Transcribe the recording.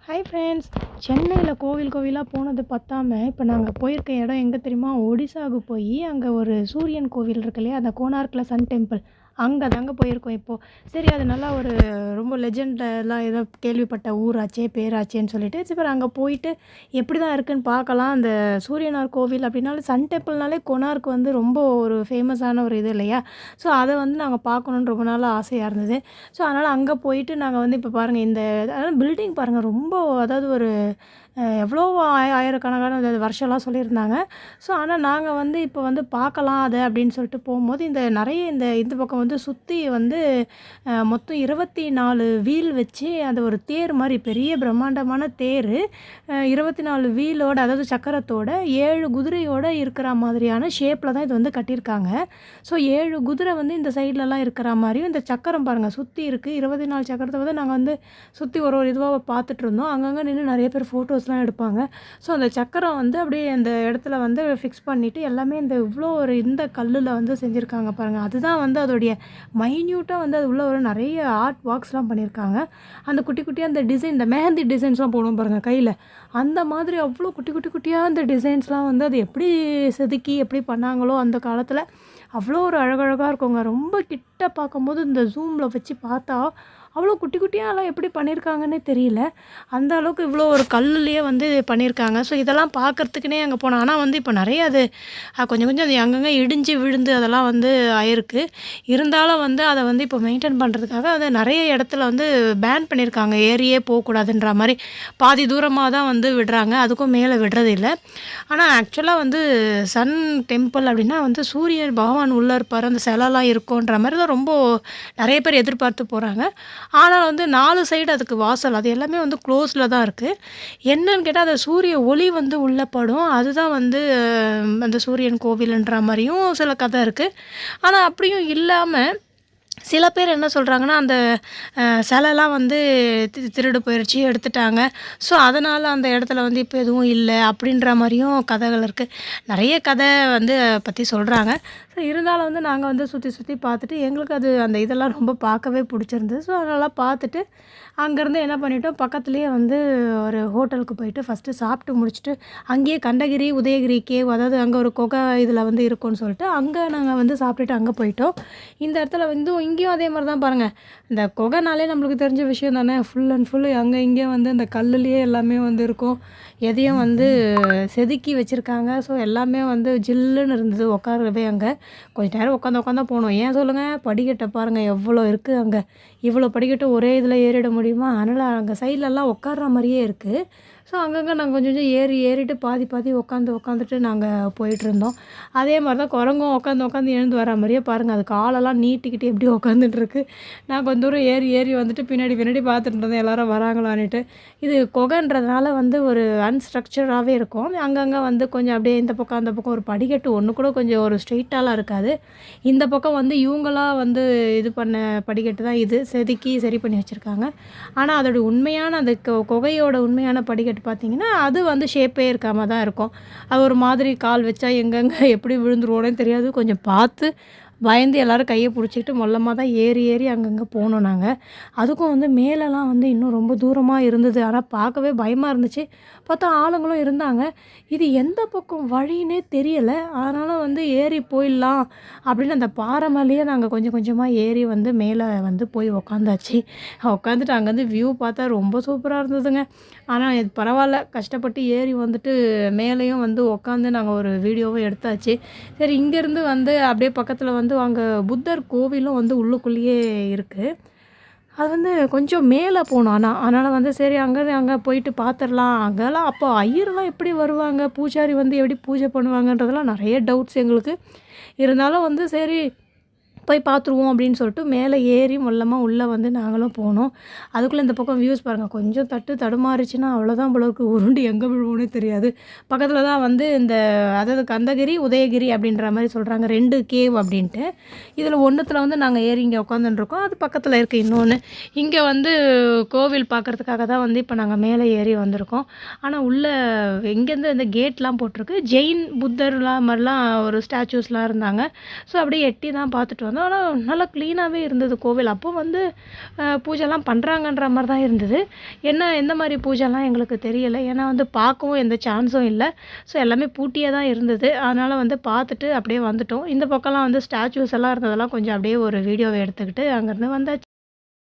Hi friends. சென்னையில் கோவில் கோவிலாக போனது பத்தாம இப்போ நாங்கள் போயிருக்க இடம் எங்கே தெரியுமா? ஒடிசாவுக்கு போய் அங்கே ஒரு சூரியன் கோவில் இருக்கு இல்லையா, அந்த கோனார்க்கில் சன் டெம்பிள், அங்கே தாங்க போயிருக்கோம் இப்போது. சரி, அது நல்லா ஒரு ரொம்ப லெஜெண்டெல்லாம் ஏதோ கேள்விப்பட்ட ஊராச்சே பேராச்சேன்னு சொல்லிட்டு சரி அங்கே போயிட்டு எப்படி தான் இருக்குன்னு பார்க்கலாம். அந்த சூரியனார் கோவில் அப்படின்னாலே சன் டெம்பிள்னாலே கொனார்க் வந்து ரொம்ப ஒரு ஃபேமஸான ஒரு இது இல்லையா? ஸோ அதை வந்து நாங்கள் பார்க்கணுன்னு ரொம்ப நாள் ஆசையாக இருந்தது. ஸோ அதனால் அங்கே போயிட்டு நாங்கள் வந்து இப்போ பாருங்கள், இந்த அதாவது பில்டிங் பாருங்கள், ரொம்ப அதாவது ஒரு எவ்வளோ ஆயிரக்கணக்கான வருஷம்லாம் சொல்லியிருந்தாங்க. ஸோ ஆனால் நாங்கள் வந்து இப்போ வந்து பார்க்கலாம் அதை அப்படின்னு சொல்லிட்டு போகும்போது இந்த நிறைய இந்த பக்கம் வந்து சுற்றி வந்து மொத்தம் 24 வீல் வச்சு அந்த ஒரு தேர் மாதிரி பெரிய பிரம்மாண்டமான தேர், 24 வீலோட அதாவது சக்கரத்தோட 7 குதிரையோடு இருக்கிற மாதிரியான ஷேப்பில் தான் இது வந்து கட்டியிருக்காங்க. ஸோ 7 குதிரை வந்து இந்த சைட்லலாம் இருக்கிற மாதிரியும் இந்த சக்கரம் பாருங்கள் சுற்றி இருக்குது. 24 சக்கரத்தை வந்து நாங்கள் வந்து சுற்றி ஒரு இதுவாக பார்த்துட்டு இருந்தோம். அங்கங்கே நின்று நிறைய பேர் ஃபோட்டோஸ்லாம் எடுப்பாங்க. ஸோ அந்த சக்கரம் வந்து அப்படியே அந்த இடத்துல வந்து ஃபிக்ஸ் பண்ணிவிட்டு எல்லாமே இந்த இவ்வளோ ஒரு இந்த கல்லில் வந்து செஞ்சுருக்காங்க பாருங்கள். அதுதான் வந்து அதோடைய மைன்யூட்டாக வந்து அது உள்ள ஒரு நிறைய ஆர்ட் ஒர்க்ஸ்லாம் பண்ணியிருக்காங்க. அந்த குட்டி குட்டியாக அந்த டிசைன், இந்த மெஹந்தி டிசைன்ஸ்லாம் போடுவோம் பாருங்கள் கையில், அந்த மாதிரி அவ்வளோ குட்டி குட்டி குட்டியாக அந்த டிசைன்ஸ்லாம் வந்து அது எப்படி செதுக்கி எப்படி பண்ணாங்களோ அந்த காலத்தில் அவ்வளோ ஒரு அழகழகாக இருக்குங்க. ரொம்ப கிட்ட பார்க்கும்போது இந்த ஜூமில் வச்சு பார்த்தா அவ்வளோ குட்டி குட்டியாலாம் எப்படி பண்ணியிருக்காங்கன்னே தெரியல. அந்த அளவுக்கு இவ்வளோ ஒரு கல்லுலேயே வந்து பண்ணியிருக்காங்க. ஸோ இதெல்லாம் பார்க்குறதுக்குனே அங்கே போனோம். ஆனால் வந்து இப்போ நிறைய அது கொஞ்சம் கொஞ்சம் அது அங்கங்கே இடிஞ்சு விழுந்து அதெல்லாம் வந்து ஆயிருக்கு. இருந்தாலும் வந்து அதை வந்து இப்போ மெயின்டைன் பண்ணுறதுக்காக அதை நிறைய இடத்துல வந்து பேன் பண்ணியிருக்காங்க. ஏரியே போகக்கூடாதுன்ற மாதிரி பாதி தூரமாக தான் வந்து விடுறாங்க, அதுக்கும் மேலே விடுறது இல்லை. ஆனால் ஆக்சுவலாக வந்து சன் டெம்பிள் அப்படின்னா வந்து சூரியன் பகவான் உள்ளே இருப்பார், அந்த சிலைலாம் இருக்கும்ன்ற மாதிரி தான் ரொம்ப நிறைய பேர் எதிர்பார்த்து போகிறாங்க. ஆனால் வந்து 4 சைடு அதுக்கு வாசல் அது எல்லாமே வந்து க்ளோஸில் தான் இருக்குது. என்னன்னு கேட்டால் அந்த சூரிய ஒளி வந்து உள்ளே படும், அதுதான் வந்து அந்த சூரியன் கோவில்ன்ற மாதிரியும் சில கதை இருக்குது. ஆனால் அப்படியும் இல்லாமல் சில பேர் என்ன சொல்கிறாங்கன்னா, அந்த சிலைலாம் வந்து திருடு போயிடுச்சு, எடுத்துட்டாங்க. ஸோ அதனால் அந்த இடத்துல வந்து இப்போ எதுவும் இல்லை அப்படின்ற மாதிரியும் கதைகள் இருக்குது. நிறைய கதை வந்து பற்றி சொல்கிறாங்க. ஸோ இருந்தாலும் வந்து நாங்கள் வந்து சுற்றி சுற்றி பார்த்துட்டு எங்களுக்கு அது அந்த இதெல்லாம் ரொம்ப பார்க்கவே பிடிச்சிருந்தது. ஸோ அதெல்லாம் பார்த்துட்டு அங்கேருந்து என்ன பண்ணிட்டோம், பக்கத்துலேயே வந்து ஒரு ஹோட்டலுக்கு போயிட்டு ஃபஸ்ட்டு சாப்பிட்டு முடிச்சுட்டு அங்கேயே கண்டகிரி உதயகிரி கேவ், அதாவது அங்கே ஒரு குகை இதில் வந்து இருக்கும்னு சொல்லிட்டு அங்கே நாங்கள் வந்து சாப்பிட்டுட்டு அங்கே போயிட்டோம். இந்த இடத்துல வந்து இங்கேயும் அதே மாதிரி தான் பாருங்கள், இந்த குகைனாலே நம்மளுக்கு தெரிஞ்ச விஷயம் தானே, ஃபுல் அண்ட் ஃபுல் அங்கே இங்கேயும் வந்து இந்த கல்லுலேயே எல்லாமே வந்து இருக்கும், எதையும் வந்து செதுக்கி வச்சுருக்காங்க. ஸோ எல்லாமே வந்து ஜில்லுன்னு இருந்தது உட்காரவே. அங்கே கொஞ்சம் நேரம் உட்காந்து போனோம். ஏன் சொல்லுங்கள், படிக்கட்டை பாருங்கள் எவ்வளோ இருக்குது, அங்கே இவ்வளோ படிக்கட்டு ஒரே இதில் ஏறிட முடியுமா? அதனால் அங்கே சைட்லலாம் உட்கார்ற மாதிரியே இருக்குது. ஸோ அங்கங்கே நாங்கள் கொஞ்சம் கொஞ்சம் ஏறிட்டு பாதி உட்காந்துட்டு நாங்கள் போயிட்டுருந்தோம். அதே மாதிரி தான் குரங்கும் உட்காந்து எழுந்து வர மாதிரியே பாருங்கள், அது காலெல்லாம் நீட்டிக்கிட்டு எப்படி உட்காந்துட்டுருக்கு. நான் கொஞ்சம் தூரம் ஏறி வந்துட்டு பின்னாடி பார்த்துட்டு இருந்தேன் எல்லோரும் வராங்களான்னுட்டு. இது குகைன்றதுனால வந்து ஒரு அன்ஸ்ட்ரக்சராகவே இருக்கும். அங்கங்கே வந்து கொஞ்சம் அப்படியே இந்த பக்கம் அந்த பக்கம் ஒரு படிக்கட்டு ஒன்று கூட கொஞ்சம் ஒரு ஸ்ட்ரெயிட்டாலாம் இருக்காது. இந்த பக்கம் வந்து இவங்களாம் வந்து இது பண்ண படிக்கட்டு தான் இது, செதுக்கி சரி பண்ணி வச்சுருக்காங்க. ஆனால் அதோடய உண்மையான அந்த குகையோட உண்மையான படிக்கட்டு பார்த்திங்கன்னா அது வந்து ஷேப்பே இருக்காம தான் இருக்கும். அது ஒரு மாதிரி கால் வச்சா எங்கெங்கே எப்படி விழுந்துருவோன்னு தெரியாது. கொஞ்சம் பார்த்து பயந்து எல்லோரும் கையை பிடிச்சிக்கிட்டு மொல்லமாக தான் ஏறி அங்கங்கே போனோம் நாங்கள். அதுக்கும் வந்து மேலெலாம் வந்து இன்னும் ரொம்ப தூரமாக இருந்தது. ஆனால் பார்க்கவே பயமாக இருந்துச்சு. பார்த்தா ஆளுங்களும் இருந்தாங்க. இது எந்த பக்கம் வழின்னே தெரியலை. அதனால் வந்து ஏறி போயிடலாம் அப்படின்னு அந்த பாறை மேலேயே நாங்கள் கொஞ்சம் கொஞ்சமாக ஏறி வந்து மேலே வந்து போய் உக்காந்தாச்சு. உட்காந்துட்டு அங்கேருந்து வியூ பார்த்தா ரொம்ப சூப்பராக இருந்ததுங்க. ஆனால் இது பரவாயில்ல, கஷ்டப்பட்டு ஏறி வந்துட்டு மேலேயும் வந்து உட்காந்து நாங்கள் ஒரு வீடியோவும் எடுத்தாச்சு. சரி, இங்கேருந்து வந்து அப்படியே பக்கத்தில் வந்து அங்கே புத்தர் கோவிலும் வந்து உள்ளுக்குள்ளேயே இருக்குது. அது வந்து கொஞ்சம் மேலே போகணும். அதனால் வந்து சரி அங்கே போயிட்டு பார்த்துடலாம். அங்கெல்லாம் அப்போ ஐயர்லாம் எப்படி வருவாங்க, பூஜாரி வந்து எப்படி பூஜை பண்ணுவாங்கன்றதெல்லாம் நிறைய டவுட்ஸ் எங்களுக்கு. இருந்தாலும் வந்து சரி போய் பார்த்துருவோம் அப்படின்னு சொல்லிட்டு மேலே ஏறி மொல்லமாக உள்ளே வந்து நாங்களும் போனோம். அதுக்குள்ளே இந்த பக்கம் வியூஸ் பாருங்கள், கொஞ்சம் தடுமாறிச்சுன்னா அவ்வளோதான் போலருக்கு, உருண்டு எங்கே விழுவோன்னே தெரியாது. பக்கத்தில் தான் வந்து இந்த அதாவது கந்தகிரி உதயகிரி அப்படின்ற மாதிரி சொல்கிறாங்க, 2 கேவ் அப்படின்ட்டு. இதில் ஒன்றுத்தில் வந்து நாங்கள் ஏறி இங்கே உட்காந்துட்டுருக்கோம். அது பக்கத்தில் இருக்குது இன்னொன்று. இங்கே வந்து கோவில் பார்க்குறதுக்காக தான் வந்து இப்போ நாங்கள் மேலே ஏறி வந்திருக்கோம். ஆனால் உள்ளே இங்கேருந்து இந்த கேட்லாம் போட்டிருக்கு. ஜெயின் புத்தர்லாம் மாதிரிலாம் ஒரு ஸ்டாச்சூஸ்லாம் இருந்தாங்க. ஸோ அப்படியே எட்டி தான் பார்த்துட்டு வந்தோம். போயிருந்தோம். ஆனா நல்லா க்ளீனாவே இருந்தது கோவில். அப்போ வந்து பூஜைலாம் பண்ணுறாங்கன்ற மாரி தான் இருந்தது. எந்த மாரி பூஜைலாம் எங்களுக்கு தெரியல. ஏன்னா வந்து பார்க்கவும் எந்த சான்ஸும் இல்ல. ஸோ எல்லாமே பூட்டியே தான் இருந்தது. அதனால வந்து பார்த்துட்டு அப்படியே வந்துட்டோம். இந்த பக்கம்லாம் வந்து ஸ்டாச்சூஸ் எல்லாம் இருந்ததெல்லாம் கொஞ்சம் அப்படியே ஒரு வீடியோவ எடுத்துக்கிட்டு அங்கேருந்து வந்தாச்சு.